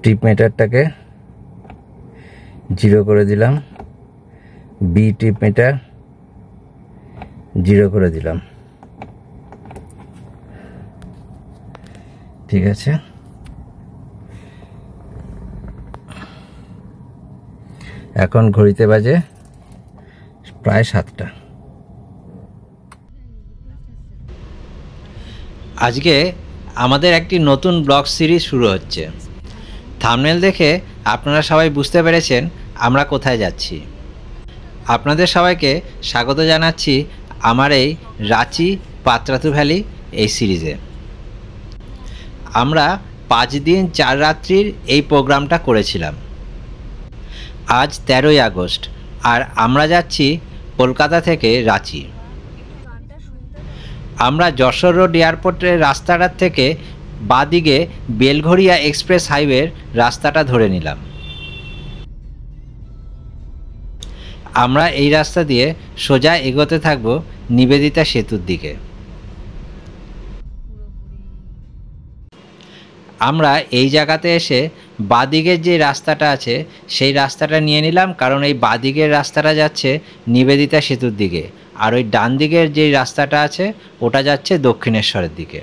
Trip মিটারটাকে 0 করে দিলাম, B trip meter 0 করে দিলাম। ঠিক আছে, এখন ঘড়িতে বাজে প্রায় 7টা। আজকে আমাদের একটি নতুন ব্লগ সিরিজ শুরু হচ্ছে। থাম্বনেল দেখে আপনারা সবাই বুঝতে পেরেছেন আমরা কোথায় যাচ্ছি। আপনাদের সবাইকে স্বাগত জানাচ্ছি আমার এই রাঁচি পাত্রাতু ভ্যালি এই সিরিজে। আমরা 5 দিন 4 রাত্রির এই প্রোগ্রামটা করেছিলাম। আজ 13ই আগস্ট আর আমরা যাচ্ছি কলকাতা থেকে রাঁচি। আমরা যশোর রোড এয়ারপোর্টের রাস্তাটার থেকে বাঁদিকে বেলঘরিয়া এক্সপ্রেস হাইওয়ের রাস্তাটা ধরে নিলাম। আমরা এই রাস্তা দিয়ে সোজা এগোতে থাকব নিবেদিতা সেতুর দিকে। আমরা এই জায়গাতে এসে বাঁদিকের যে রাস্তাটা আছে সেই রাস্তাটা নিয়ে নিলাম, কারণ এই বাঁদিকের রাস্তাটা যাচ্ছে নিবেদিতা সেতুর দিকে, আর ওই ডান দিকের যে রাস্তাটা আছে ওটা যাচ্ছে দক্ষিণেশ্বরের দিকে।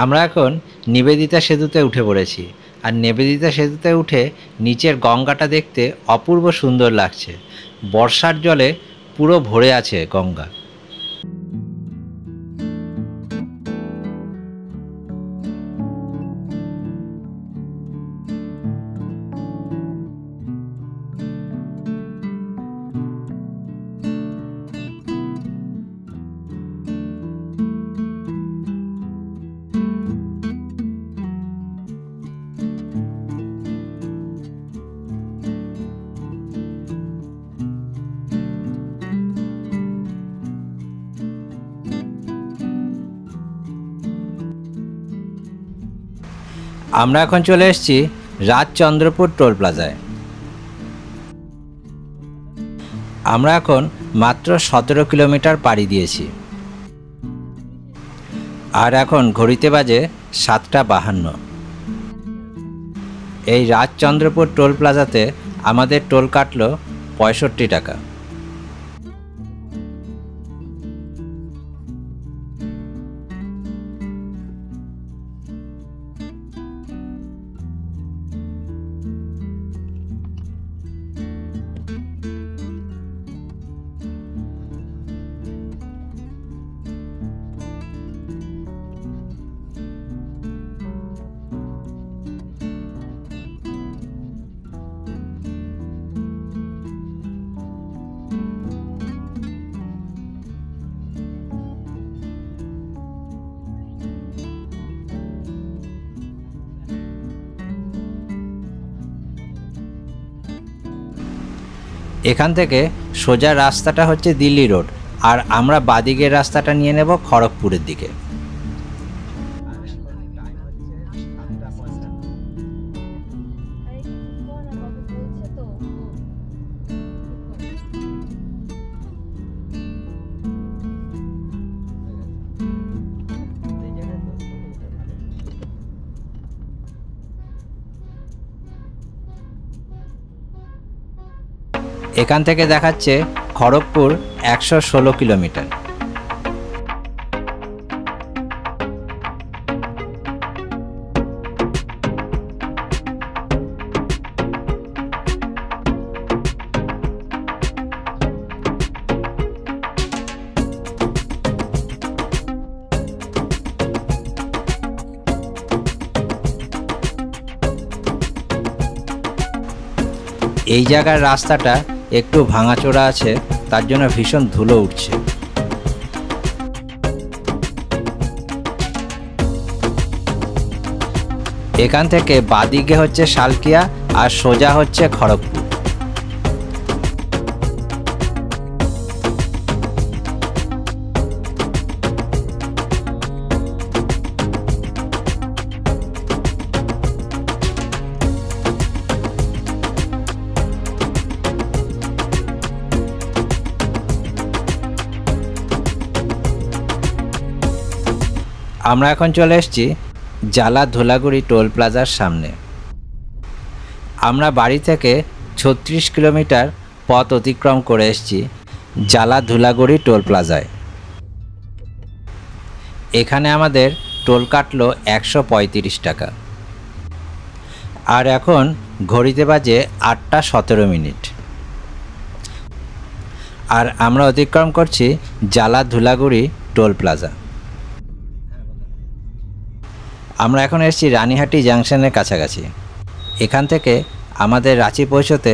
আমরা এখন নিবেদিতা সেতুতে উঠে পড়েছি, আর নিবেদিতা সেতুতে উঠে নিচের গঙ্গাটা দেখতে অপূর্ব সুন্দর লাগছে। বর্ষার জলে পুরো ভরে আছে গঙ্গা। আমরা এখন চলে এসেছি রাজচন্দ্রপুর টোল প্লাজায়। আমরা এখন মাত্র 17 কিলোমিটার পাড়ি দিয়েছি, আর এখন ঘড়িতে বাজে 7:52। এই রাজচন্দ্রপুর টোল প্লাজাতে আমাদের টোল কাটলো 65 টাকা। এখান থেকে সোজা রাস্তাটা হচ্ছে দিল্লি রোড, আর আমরা বাঁদিকের রাস্তাটা নিয়ে নেব খড়গপুরের দিকে। এখান থেকে দেখাচ্ছে খড়গপুর 116 কিলোমিটার। এই জায়গার রাস্তাটা একটু ভাঙাচোরা আছে, তার জন্য ভীষণ ধুলো উঠছে। এখান থেকে বাঁদিকে হচ্ছে শালকিয়া আর সোজা হচ্ছে খড়গপুর। আমরা এখন চলে এসেছি জালা ধুলাগুড়ি টোল প্লাজার সামনে। আমরা বাড়ি থেকে 36 কিলোমিটার পথ অতিক্রম করে এসেছি জালা ধুলাগুড়ি টোল প্লাজায়। এখানে আমাদের টোল কাটলো 135 টাকা। আর এখন ঘড়িতে বাজে 8টা 17 মিনিট। আর আমরা অতিক্রম করছি জালা ধুলাগুড়ি টোল প্লাজা। আমরা এখন এসেছি রানীহাটি জাংশনের কাছাকাছি। এখান থেকে আমাদের রাঁচি পৌঁছতে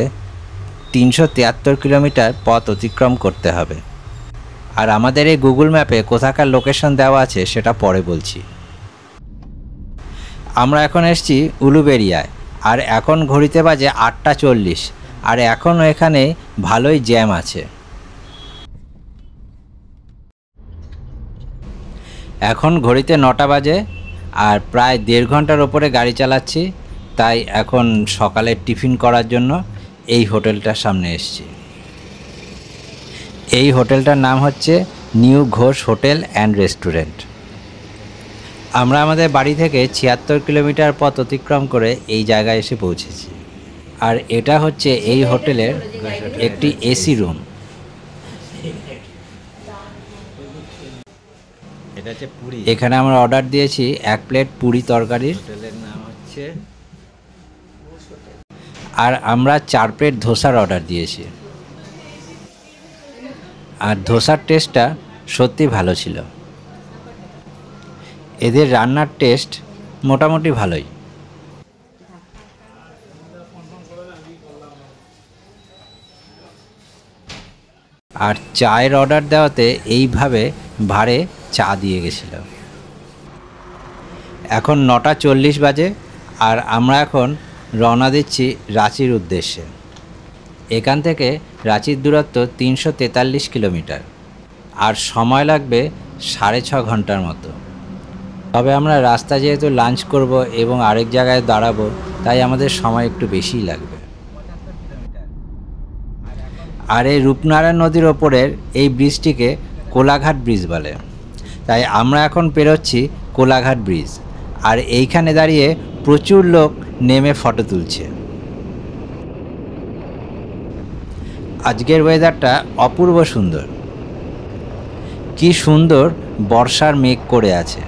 373 কিলোমিটার পথ অতিক্রম করতে হবে। আর আমাদের এই গুগল ম্যাপে কোথাকার লোকেশন দেওয়া আছে সেটা পরে বলছি। আমরা এখন এসেছি উলুবেড়িয়ায়। আর এখন ঘড়িতে বাজে 8টা 40। আর এখনও এখানে ভালোই জ্যাম আছে। এখন ঘড়িতে 9টা বাজে। আর প্রায় 1.5 ঘন্টার ওপরে গাড়ি চালাচ্ছি। তাই এখন সকালে টিফিন করার জন্য এই হোটেলটার সামনে এসেছি। এই হোটেলটার নাম হচ্ছে new Ghosh hotel and restaurant. আমরা আমাদের বাড়ি থেকে 76 কিলোমিটার পথ অতিক্রম করে এই জায়গায় এসে পৌঁছেছি। আর এটা হচ্ছে এই হোটেলের একটি এসি রুম। এটা হচ্ছে পুরি। এখানে আমরা অর্ডার দিয়েছি 1 প্লেট পুরি তরকারির। হোটেলের নাম হচ্ছে, আর আমরা 4 প্লেট ধোসার অর্ডার দিয়েছি। আর ধোসার টেস্টটা সত্যি ভালো ছিল। এদের রান্নার টেস্ট মোটামুটি ভালোই। আর চায়ের অর্ডার দেওয়াতে এইভাবে ভাড়ে চা দিয়ে গেছিল। এখন 9টা 40 বাজে। আর আমরা এখন রওনা দিচ্ছি রাঁচির উদ্দেশ্যে। এখান থেকে রাঁচির দূরত্ব 343 কিলোমিটার। আর সময় লাগবে 6.5 ঘন্টার মতো। তবে আমরা রাস্তা যেহেতু লাঞ্চ করব এবং আরেক জায়গায় দাঁড়াবো, তাই আমাদের সময় একটু বেশিই লাগবে। আর এই রূপনারায়ণ নদীর ওপরের এই ব্রিজটিকে কোলাঘাট ব্রিজ বলে। তাই আমরা এখন পেরোচ্ছি কোলাঘাট ব্রিজ। আর এইখানে দাঁড়িয়ে প্রচুর লোক নেমে ফটো তুলছে। আজকের ওয়েদারটা অপূর্ব সুন্দর। কি সুন্দর বর্ষার মেঘ করে আছে।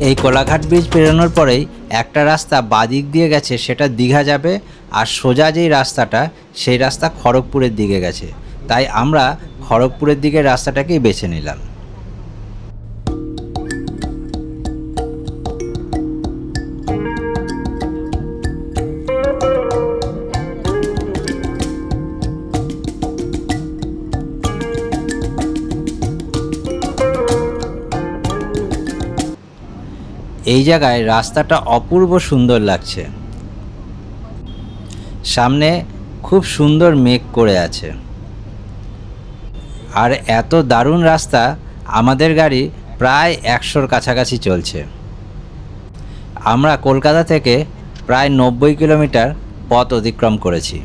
এই কোলাঘাট ব্রিজ পেরোনোর পরেই একটা রাস্তা বাদিক দিয়ে গেছে, সেটা দীঘা যাবে। আর সোজা যেই রাস্তাটা, সেই রাস্তা খড়গপুরের দিকে গেছে। তাই আমরা খড়গপুরের দিকের রাস্তাটাকেই বেছে নিলাম। এই জায়গায় রাস্তাটা অপূর্ব সুন্দর লাগছে। সামনে খুব সুন্দর মেঘ করে আছে। আর এত দারুণ রাস্তা, আমাদের গাড়ি প্রায় 100-র কাছাকাছি চলছে। আমরা কলকাতা থেকে প্রায় 90 কিলোমিটার পথ অতিক্রম করেছি।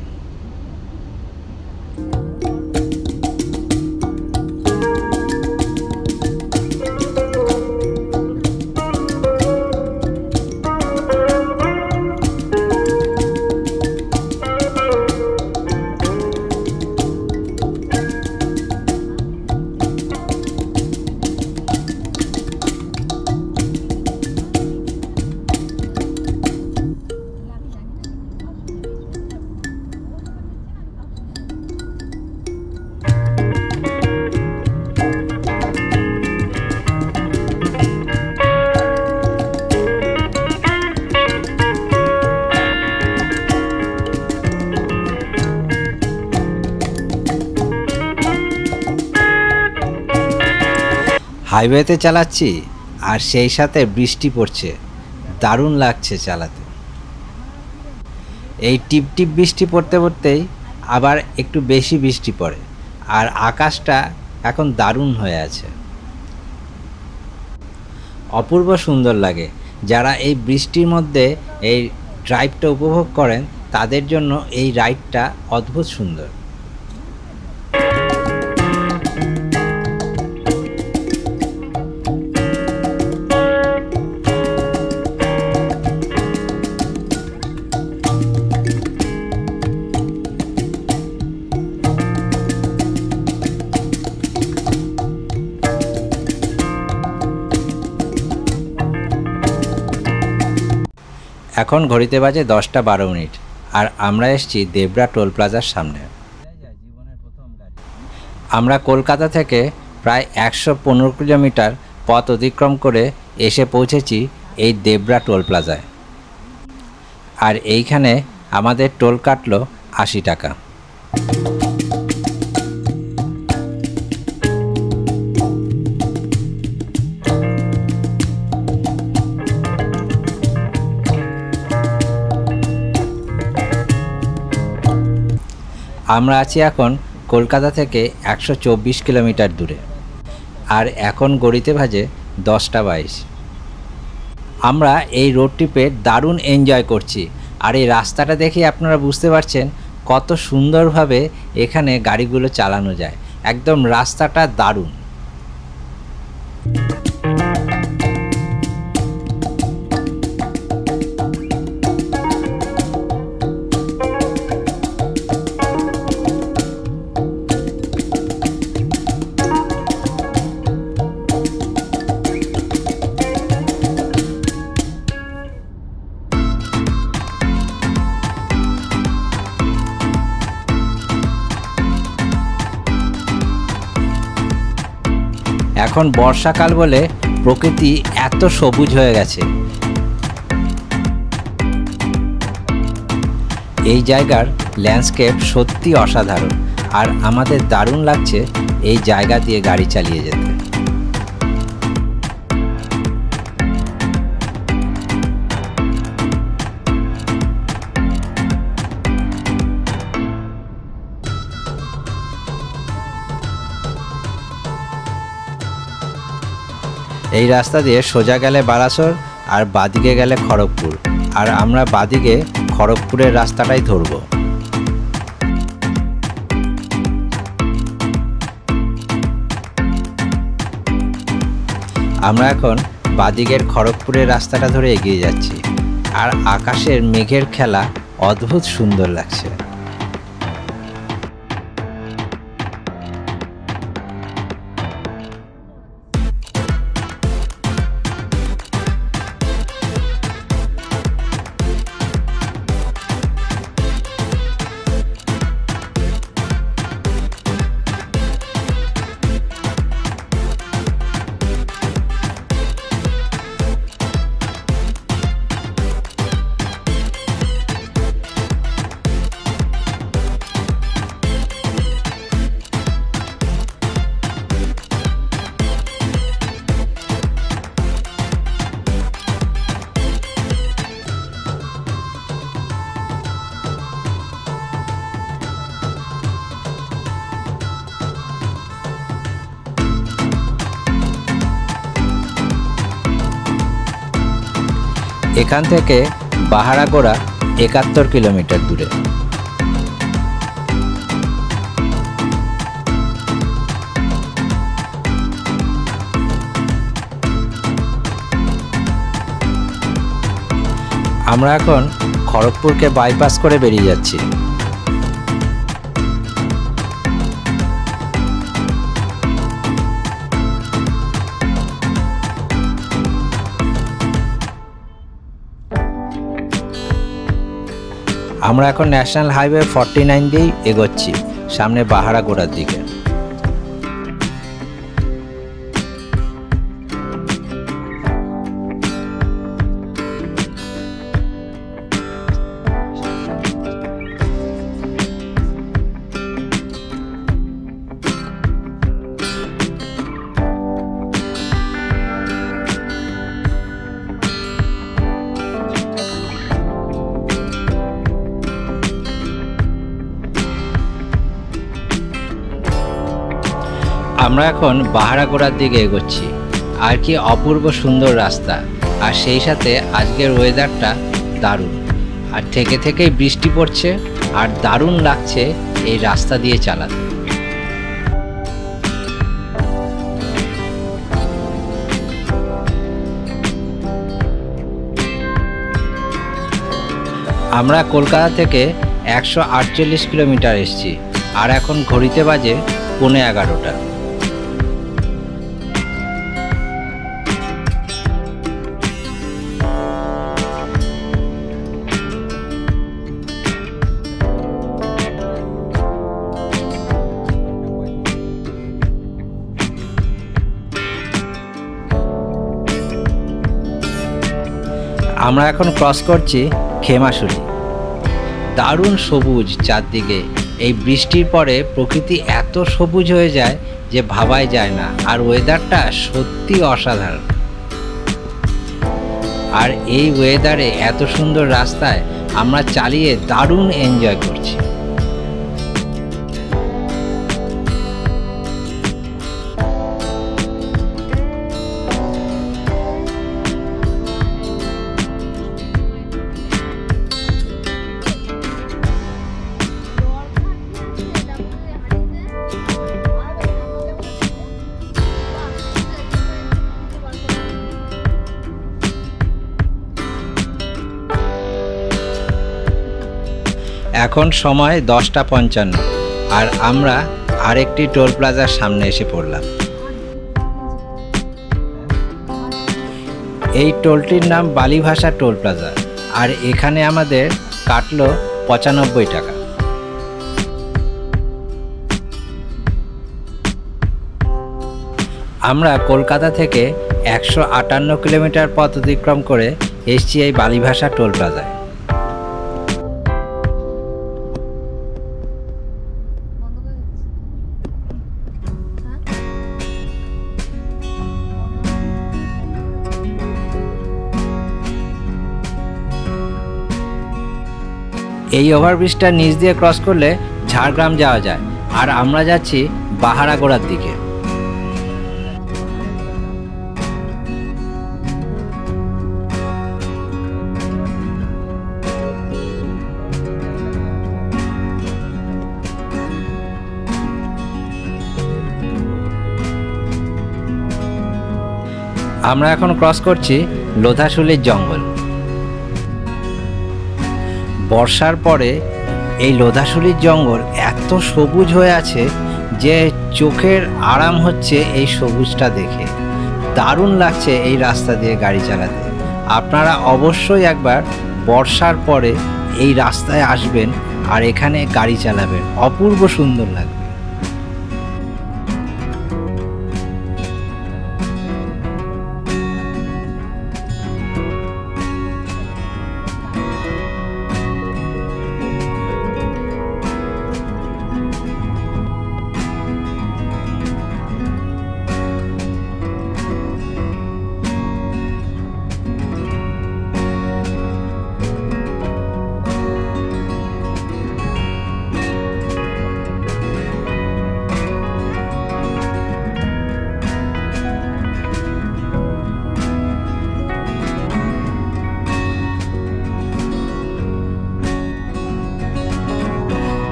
হাইওয়েতে চালাচ্ছি আর সেই সাথে বৃষ্টি পড়ছে। দারুণ লাগছে চালাতে। এই টিপ টিপ বৃষ্টি পড়তে পড়তেই আবার একটু বেশি বৃষ্টি পড়ে, আর আকাশটা এখন দারুণ হয়ে আছে, অপূর্ব সুন্দর লাগে। যারা এই বৃষ্টির মধ্যে এই ড্রাইভটা উপভোগ করেন তাদের জন্য এই রাইডটা অদ্ভুত সুন্দর। এখন ঘড়িতে বাজে 10:12, আর আমরা এসেছি দেবরা টোল প্লাজার সামনে। আমরা কলকাতা থেকে প্রায় 115 কিলোমিটার পথ অতিক্রম করে এসে পৌঁছেছি এই দেবরা টোল প্লাজায়, আর এইখানে আমাদের টোল কাটলো 80 টাকা। আমরা আছি এখন কলকাতা থেকে 124 কিলোমিটার দূরে, আর এখন ঘড়িতে বাজে 10:22। আমরা এই রোড ট্রিপে দারুণ এনজয় করছি, আর এই রাস্তাটা দেখে আপনারা বুঝতে পারছেন কত সুন্দরভাবে এখানে গাড়িগুলো চালানো যায়। একদম রাস্তাটা দারুণ। এখন বর্ষাকাল বলে প্রকৃতি এত সবুজ হয়ে গেছে। এই জায়গার ল্যান্ডস্কেপ সত্যি অসাধারণ, আর আমাদের দারুণ লাগছে এই জায়গা দিয়ে গাড়ি চালিয়ে যেতে। এই রাস্তা দিয়ে সোজা গেলে বারাসর, আর বাদিকে গেলে খড়গপুর, আর আমরা বাদিকে খড়গপুরের রাস্তাটাই ধরব। আমরা এখন বাদিকের খড়গপুরের রাস্তাটা ধরে এগিয়ে যাচ্ছি, আর আকাশের মেঘের খেলা অদ্ভুত সুন্দর লাগছে। এখান থেকে বাহারাগোড়া 71 কিলোমিটার দূরে। আমরা এখন খড়গপুরকে বাইপাস করে বেরিয়ে যাচ্ছি। আমরা এখন ন্যাশনাল হাইওয়ে 49 দিয়েই এগোচ্ছি সামনে বাহারাগোড়ার দিকে। আমরা এখন বাহারাগোড়ার দিকে এগোচ্ছি। আর কি অপূর্ব সুন্দর রাস্তা, আর সেই সাথে আজকের ওয়েদারটা দারুণ। আর থেকে থেকেই বৃষ্টি পড়ছে, আর দারুণ লাগছে এই রাস্তা দিয়ে চালাতে। আমরা কলকাতা থেকে 148 কিলোমিটার এসেছি, আর এখন ঘড়িতে বাজে 11:15। আমরা এখন ক্রস করছি খেমাশুলি। দারুণ সবুজ চারদিকে। এই বৃষ্টির পরে প্রকৃতি এত সবুজ হয়ে যায় যে ভাবাই যায় না, আর ওয়েদারটা সত্যি অসাধারণ। আর এই ওয়েদারে এত সুন্দর রাস্তায় আমরা চালিয়ে দারুণ এনজয় করছি। এখন সময় 10:55, আর আমরা আরেকটি টোল প্লাজার সামনে এসে পড়লাম। এই টোলটির নাম বালিভাষা টোল প্লাজা, আর এখানে আমাদের কাটলো 95 টাকা। আমরা কলকাতা থেকে 158 কিলোমিটার পথ অতিক্রম করে এসেছি এই বালিভাষা টোল প্লাজায়। এই ওভারব্রিজটার নিচ দিয়ে ক্রস করলে ঝাড়গ্রাম যাওয়া যায়, আর আমরা যাচ্ছি বাহারাগোড়ার দিকে। আমরা এখন ক্রস করছি লোধাশুলির জঙ্গল। বর্ষার পরে এই লোধাশুলির জঙ্গল এত সবুজ হয়ে আছে যে চোখের আরাম হচ্ছে এই সবুজটা দেখে। দারুণ লাগছে এই রাস্তা দিয়ে গাড়ি চালাতে। আপনারা অবশ্যই একবার বর্ষার পরে এই রাস্তায় আসবেন আর এখানে গাড়ি চালাবেন, অপূর্ব সুন্দর লাগবে।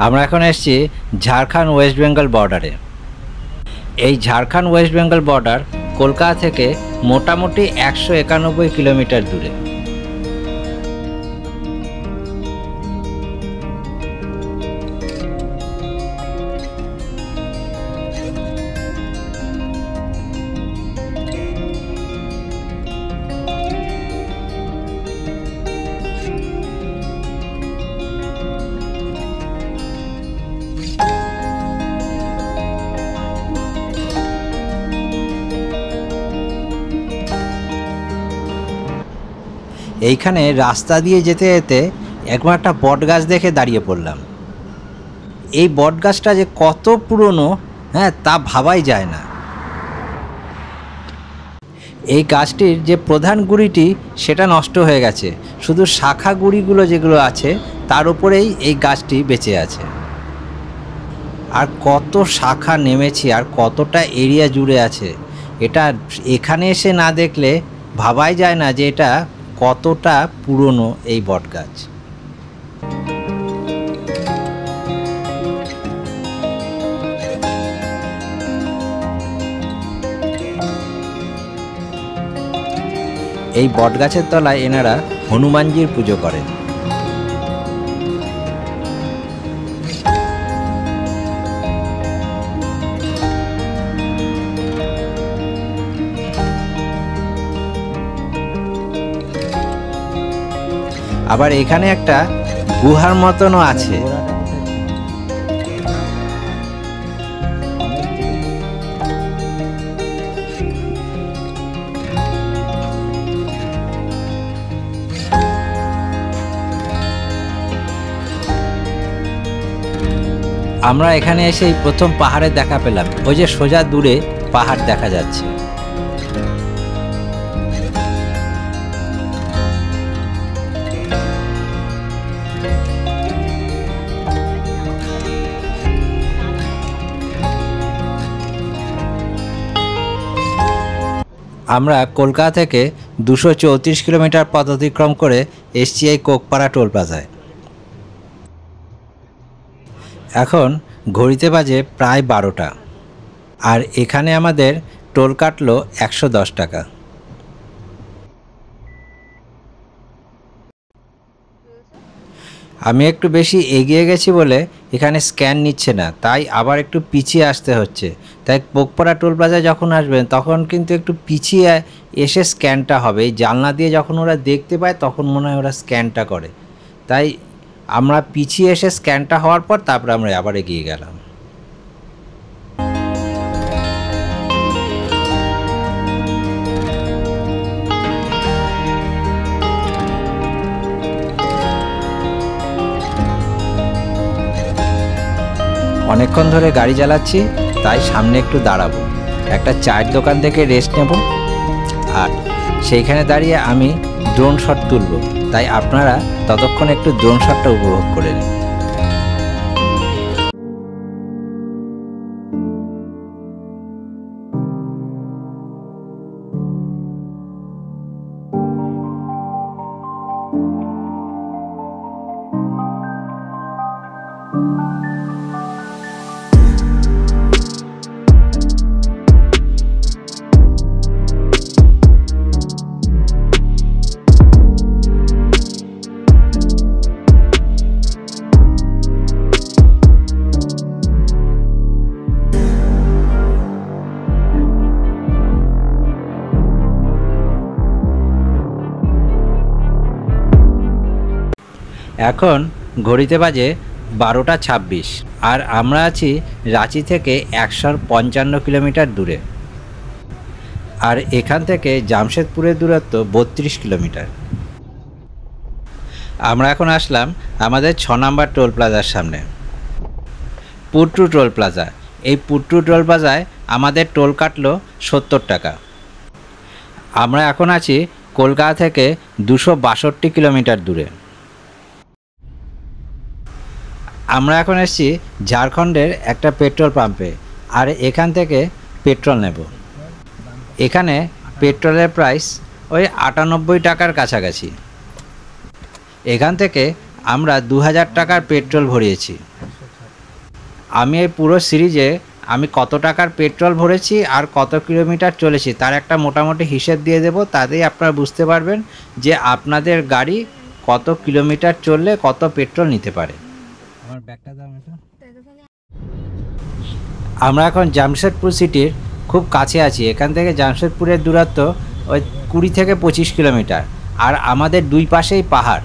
আমরা এখন এসেছি ঝাড়খণ্ড ওয়েস্ট বেঙ্গল বর্ডারে। এই ঝাড়খণ্ড ওয়েস্ট বেঙ্গল বর্ডার কলকাতা থেকে মোটামুটি 191 কিলোমিটার দূরে। এইখানে রাস্তা দিয়ে যেতে যেতে একবার একটা বট গাছ দেখে দাঁড়িয়ে পড়লাম। এই বট গাছটা যে কত পুরনো তা ভাবাই যায় না। এই গাছটির যে প্রধান গুড়িটি সেটা নষ্ট হয়ে গেছে, শুধু শাখা গুড়িগুলো যেগুলো আছে তার উপরেই এই গাছটি বেঁচে আছে। আর কত শাখা নেমেছে আর কতটা এরিয়া জুড়ে আছে, এটা এখানে এসে না দেখলে ভাবাই যায় না যে এটা কতটা পুরনো এই বট গাছ। এই বট গাছের তলায় এনারা হনুমানজির পুজো করেন। আবার এখানে একটা গুহার মতনও আছে। আমরা এখানে এসেই প্রথম পাহাড়ের দেখা পেলাম। ওই যে সোজা দূরে পাহাড় দেখা যাচ্ছে। আমরা কলকাতা থেকে 234 কিলোমিটার পথ অতিক্রম করে এসছি এই কোকপাড়া টোল প্লাজায়। এখন ঘড়িতে বাজে প্রায় 12টা, আর এখানে আমাদের টোল কাটলো 110 টাকা। আমি একটু বেশি এগিয়ে গেছি বলে এখানে স্ক্যান নিচ্ছে না, তাই আবার একটু পিছিয়ে আসতে হচ্ছে। তাই কোকপাড়া টোল প্লাজায় যখন আসবেন তখন কিন্তু একটু পিছিয়ে এসে স্ক্যানটা হবে। এই জানলা দিয়ে যখন ওরা দেখতে পায় তখন মনে হয় ওরা স্ক্যানটা করে, তাই আমরা পিছিয়ে এসে স্ক্যানটা হওয়ার পর তারপরে আমরা আবার এগিয়ে গেলাম। অনেকক্ষণ ধরে গাড়ি চালাচ্ছি, তাই সামনে একটু দাঁড়াবো, একটা চায়ের দোকান থেকে রেস্ট নেব, আর সেইখানে দাঁড়িয়ে আমি ড্রোন শট তুলব। তাই আপনারা ততক্ষণ একটু ড্রোন শটটা উপভোগ করে নিন। এখন ঘড়িতে বাজে 12:26, আর আমরা আছি রাঁচি থেকে 155 কিলোমিটার দূরে, আর এখান থেকে জামশেদপুরের দূরত্ব 32 কিলোমিটার। আমরা এখন আসলাম আমাদের 6 নম্বর টোল প্লাজার সামনে, পুট্টু টোল প্লাজা। এই পুট্টু টোল প্লাজায় আমাদের টোল কাটলো 70 টাকা। আমরা এখন আছি কলকাতা থেকে 262 কিলোমিটার দূরে। আমরা এখন এসেছি ঝাড়খণ্ডের একটা পেট্রোল পাম্পে, আর এখান থেকে পেট্রোল নেব। এখানে পেট্রোলের প্রাইস ওই 98 টাকার কাছাকাছি। এখান থেকে আমরা 2000 টাকার পেট্রোল ভরিয়েছি। আমি এই পুরো সিরিজে আমি কত টাকার পেট্রোল ভরেছি আর কত কিলোমিটার চলেছি তার একটা মোটামুটি হিসেব দিয়ে দেব, তাতেই আপনারা বুঝতে পারবেন যে আপনাদের গাড়ি কত কিলোমিটার চললে কত পেট্রোল নিতে পারে। আমরা এখন জামশেদপুর সিটির খুব কাছে আছি। এখান থেকে জামশেদপুরের দূরত্ব ওই 20 থেকে 25 কিলোমিটার, আর আমাদের দুই পাশেই পাহাড়,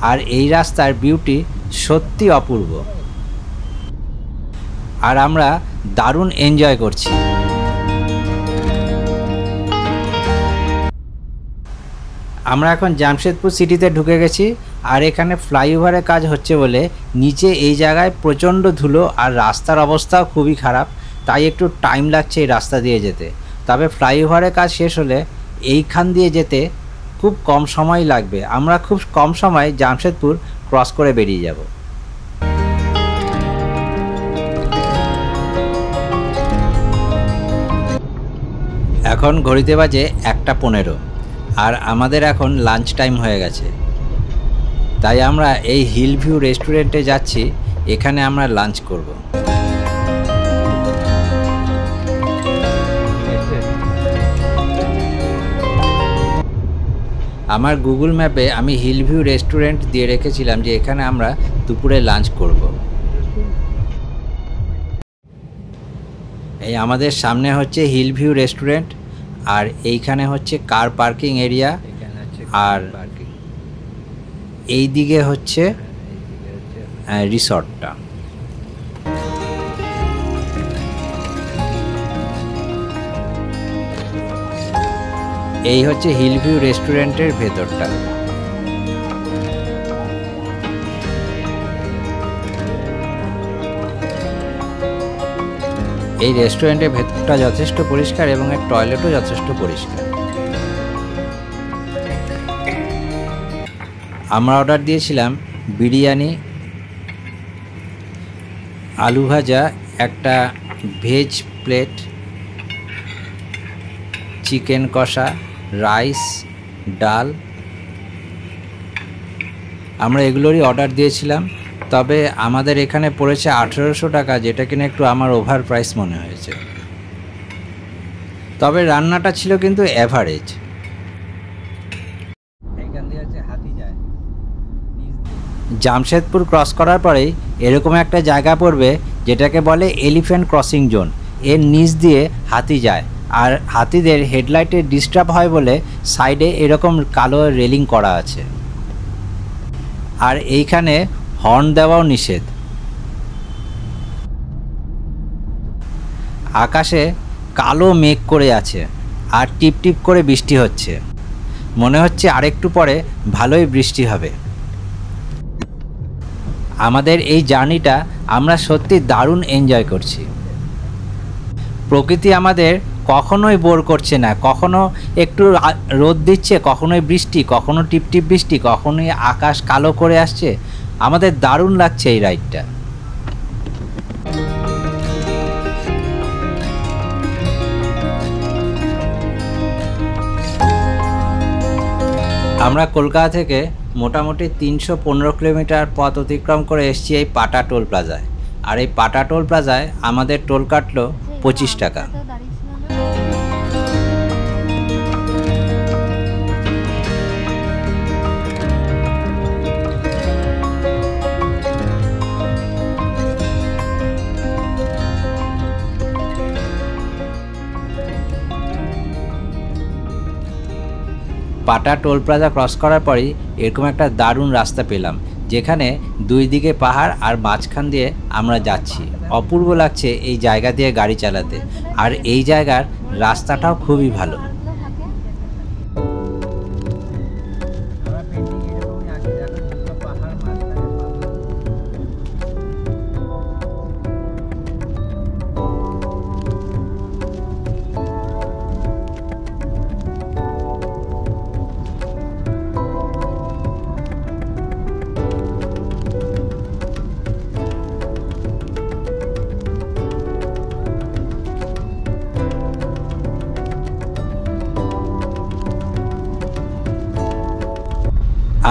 আর এই রাস্তার বিউটি সত্যি অপূর্ব, আর আমরা দারুণ এনজয় করছি। আমরা এখন জামশেদপুর সিটিতে ঢুকে গেছি, আর এখানে ফ্লাইওভারের কাজ হচ্ছে বলে নিচে এই জায়গায় প্রচণ্ড ধুলো আর রাস্তার অবস্থাও খুবই খারাপ, তাই একটু টাইম লাগছে এই রাস্তা দিয়ে যেতে। তবে ফ্লাইওভারের কাজ শেষ হলে এইখান দিয়ে যেতে খুব কম সময় লাগবে। আমরা খুব কম সময়ে জামশেদপুর ক্রস করে বেরিয়ে যাব। এখন ঘড়িতে বাজে 1:15 আর আমাদের এখন লাঞ্চ টাইম হয়ে গেছে, তাই আমরা এই হিল ভিউ রেস্টুরেন্টে যাচ্ছি। এখানে আমরা লাঞ্চ করব। আমার গুগল ম্যাপে আমি হিল ভিউ রেস্টুরেন্ট দিয়ে রেখেছিলাম যে এখানে আমরা দুপুরে লাঞ্চ করব। এই আমাদের সামনে হচ্ছে হিল ভিউ রেস্টুরেন্ট, আর এইখানে হচ্ছে কার পার্কিং এরিয়া, আর এই দিকে হচ্ছে রিসর্টটা। এই হচ্ছে হিল ভিউ রেস্টুরেন্টের ভেতরটা। এই রেস্টুরেন্টের ভেতরটা যথেষ্ট পরিষ্কার এবং এর টয়লেটও যথেষ্ট পরিষ্কার। আমরা অর্ডার দিয়েছিলাম বিরিয়ানি, আলু ভাজা, একটা ভেজ প্লেট, চিকেন কষা, রাইস, ডাল। আমরা এগুলোরই অর্ডার দিয়েছিলাম। তবে আমাদের এখানে পড়েছে 1800 টাকা, যেটা কিনা একটু আমার ওভার প্রাইস মনে হয়েছে। তবে রান্নাটা ছিল কিন্তু অ্যাভারেজ। জামশেদপুর ক্রস করার পরেই এরকম একটা জায়গা পড়বে যেটাকে বলে এলিফ্যান্ট ক্রসিং জোন। এর নিচ দিয়ে হাতি যায়, আর হাতিদের হেডলাইটে ডিস্টার্ব হয় বলে সাইডে এরকম কালো রেলিং করা আছে। আর এইখানে হর্ন দেওয়াও নিষেধ। আকাশে কালো মেঘ করে আছে আর টিপ টিপ করে বৃষ্টি হচ্ছে। মনে হচ্ছে আরেকটু পরে ভালোই বৃষ্টি হবে। আমাদের এই জার্নিটা আমরা সত্যি দারুণ এনজয় করছি। প্রকৃতি আমাদের কখনোই বোর করছে না। কখনো একটু রোদ দিচ্ছে, কখনোই বৃষ্টি, কখনো টিপটিপ বৃষ্টি, কখনোই আকাশ কালো করে আসছে। আমাদের দারুণ লাগছে এই রাইডটা। আমরা কলকাতা থেকে মোটামুটি 315 কিলোমিটার পথ অতিক্রম করে এসেছি এই পাটা টোল প্লাজায়। আর এই পাটা টোল প্লাজায় আমাদের টোল কাটলো 25 টাকা। পাটা টোল প্লাজা ক্রস করার পরেই এরকম একটা দারুণ রাস্তা পেলাম, যেখানে দুই দিকে পাহাড় আর মাঝখান দিয়ে আমরা যাচ্ছি। অপূর্ব লাগছে এই জায়গা দিয়ে গাড়ি চালাতে, আর এই জায়গার রাস্তাটাও খুবই ভালো।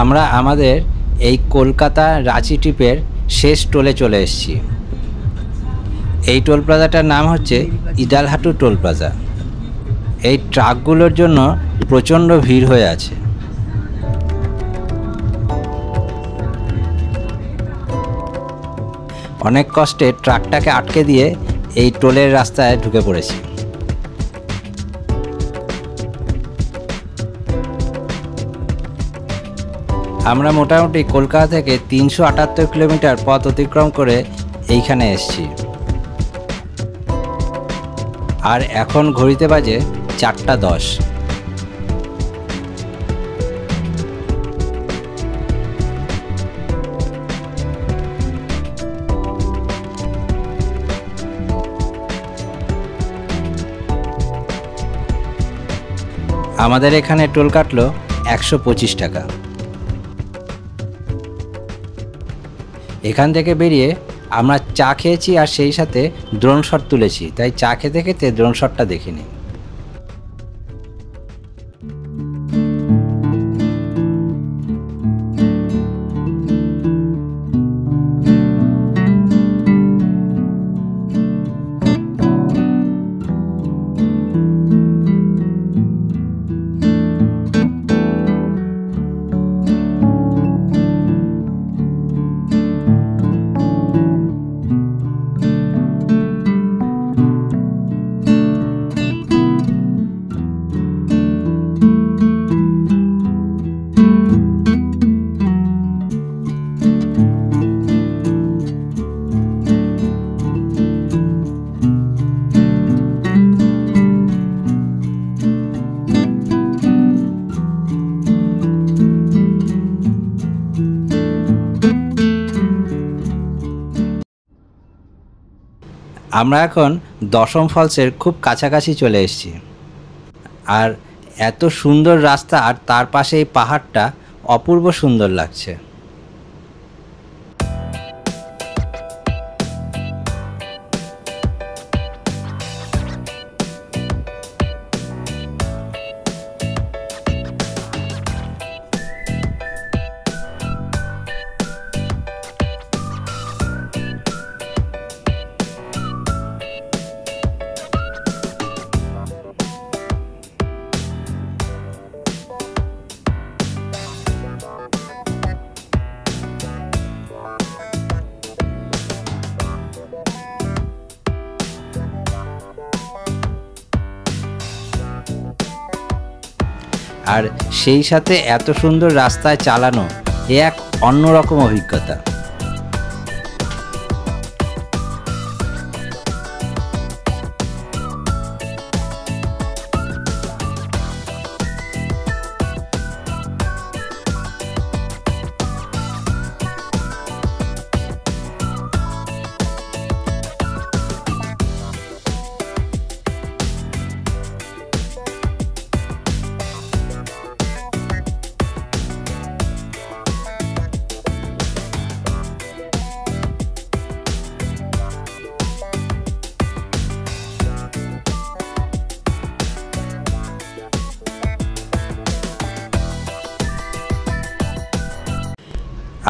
আমরা আমাদের এই কলকাতা রাঁচি ট্রিপের শেষ টোলে চলে এসেছি। এই টোল প্লাজাটার নাম হচ্ছে ইদালহাটু টোল প্লাজা। এই ট্রাকগুলোর জন্য প্রচণ্ড ভিড় হয়ে আছে। অনেক কষ্টে ট্রাকটাকে আটকে দিয়ে এই টোলের রাস্তায় ঢুকে পড়েছি। আমরা মোটামুটি কলকাতা থেকে 378 কিলোমিটার পথ অতিক্রম করে এইখানে এসেছি। আর এখন ঘড়িতে বাজে 4:10। আমাদের এখানে টোল কাটলো 125 টাকা। এখান থেকে বেরিয়ে আমরা চা খেয়েছি আর সেই সাথে ড্রোন শট তুলেছি, তাই চা খেতে খেতে ড্রোন শটটা দেখে নিই। আমরা এখন দশম ফলসের খুব কাছাকাছি চলে এসেছি। আর এত সুন্দর রাস্তা আর তার পাশে এই পাহাড়টা অপূর্ব সুন্দর লাগছে। আর সেই সাথে এত সুন্দর রাস্তায় চালানো এ এক অন্যরকম অভিজ্ঞতা।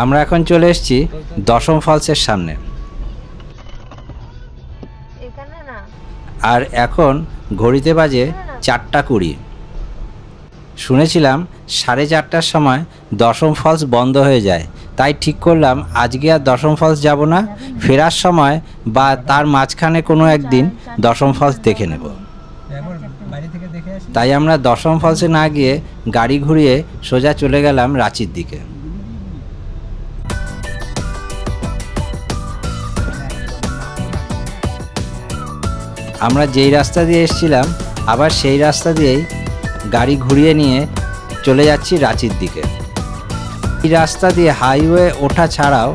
আমরা এখন চলে এসেছি দশম ফলসের সামনে। আর এখন ঘড়িতে বাজে 4:20। শুনেছিলাম 4:30টার সময় দশম ফলস বন্ধ হয়ে যায়, তাই ঠিক করলাম আজকে আর দশম ফলস যাব না, ফেরার সময় বা তার মাঝখানে কোনো একদিন দশম ফলস দেখে নেব। তাই আমরা দশম ফলসে না গিয়ে গাড়ি ঘুরিয়ে সোজা চলে গেলাম রাঁচির দিকে। আমরা যেই রাস্তা দিয়ে এসেছিলাম আবার সেই রাস্তা দিয়েই গাড়ি ঘুরিয়ে নিয়ে চলে যাচ্ছি রাঁচির দিকে। এই রাস্তা দিয়ে হাইওয়ে ওঠা ছাড়াও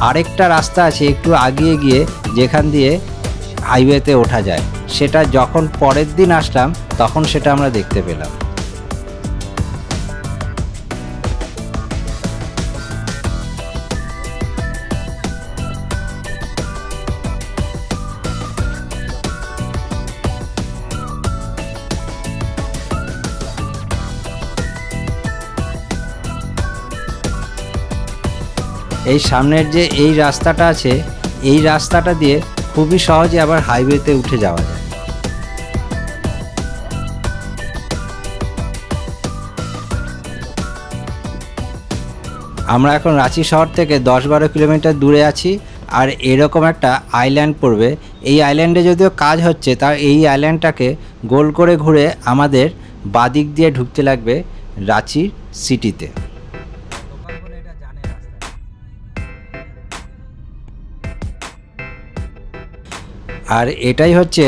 আরেকটা রাস্তা আছে একটু আগিয়ে গিয়ে, যেখান দিয়ে হাইওয়েতে ওঠা যায়। সেটা যখন পরের দিন আসলাম তখন সেটা আমরা দেখতে পেলাম। এই সামনের যে এই রাস্তাটা আছে, এই রাস্তাটা দিয়ে খুবই সহজে আবার হাইওয়েতে উঠে যাওয়া যায়। আমরা এখন রাঁচি শহর থেকে 10-12 কিলোমিটার দূরে আছি। আর এরকম একটা আইল্যান্ড পড়বে। এই আইল্যান্ডে যদিও কাজ হচ্ছে, তার এই আইল্যান্ডটাকে গোল করে ঘুরে আমাদের বাদিক দিয়ে ঢুকতে লাগবে রাঁচির সিটিতে। আর এটাই হচ্ছে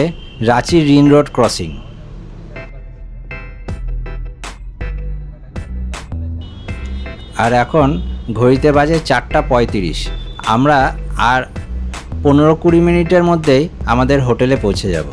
রাঁচি রিং রোড ক্রসিং। আর এখন ঘড়িতে বাজে 4:35। আমরা আর 15-20 মিনিটের মধ্যেই আমাদের হোটেলে পৌঁছে যাব।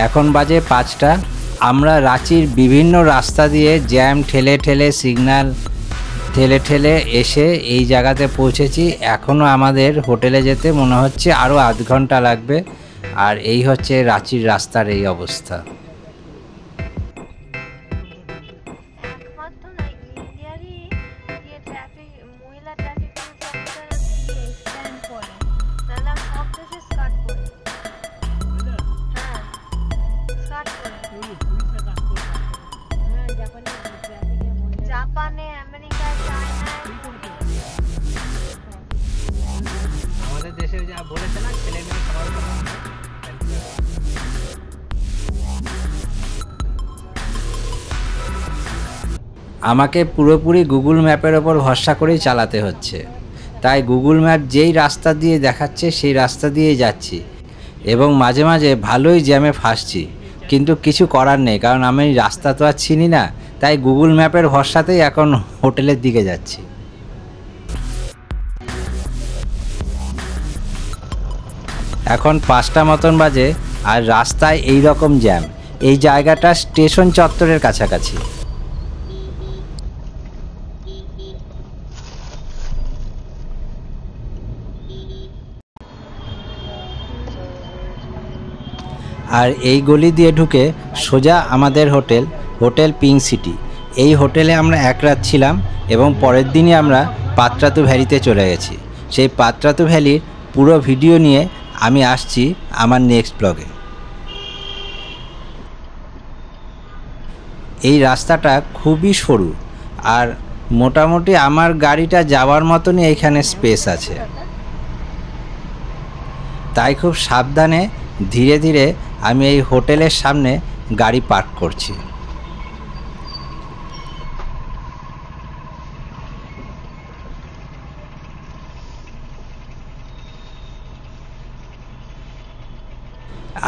এখন বাজে 5টা। আমরা রাঁচির বিভিন্ন রাস্তা দিয়ে জ্যাম ঠেলে ঠেলে সিগন্যাল ঠেলে ঠেলে এসে এই জায়গাতে পৌঁছেছি। এখনও আমাদের হোটেলে যেতে মনে হচ্ছে আরও আধ ঘন্টা লাগবে। আর এই হচ্ছে রাঁচির রাস্তার এই অবস্থা। জাপানে, আমেরিকায়, চায়নায় আমাদের দেশে যা বলেছে না ছেলে মেয়ে খাওয়ার কথা। আমাকে পুরোপুরি গুগল ম্যাপের ওপর ভরসা করেই চালাতে হচ্ছে। তাই গুগল ম্যাপ যেই রাস্তা দিয়ে দেখাচ্ছে সেই রাস্তা দিয়েই যাচ্ছি এবং মাঝে মাঝে ভালোই জ্যামে ফাঁসছি, কিন্তু কিছু করার নেই, কারণ আমি রাস্তা তো আর চিনি না। তাই গুগল ম্যাপের ভরসাতেই এখন হোটেলের দিকে যাচ্ছি। এখন 5টা মতন বাজে আর রাস্তায় এই রকম জ্যাম। এই জায়গাটা স্টেশন চত্বরের কাছাকাছি। আর এই গলি দিয়ে ঢুকে সোজা আমাদের হোটেল পিঙ্ক সিটি। এই হোটেলে আমরা এক রাত ছিলাম এবং পরের দিনই আমরা পাত্রাতু ভ্যালিতে চলে গেছি। সেই পাত্রাতু ভ্যালির পুরো ভিডিও নিয়ে আমি আসছি আমার নেক্সট ব্লগে। এই রাস্তাটা খুবই সরু আর মোটামুটি আমার গাড়িটা যাওয়ার মতনই এইখানে স্পেস আছে। তাই খুব সাবধানে ধীরে ধীরে আমি এই হোটেলের সামনে গাড়ি পার্ক করছি।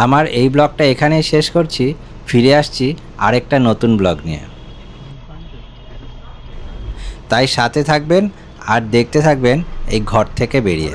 আমার এই ব্লগটা এখানেই শেষ করছি। ফিরে আসছি আরেকটা নতুন ব্লগ নিয়ে। তাই সাথে থাকবেন আর দেখতে থাকবেন এই ঘর থেকে বেরিয়ে।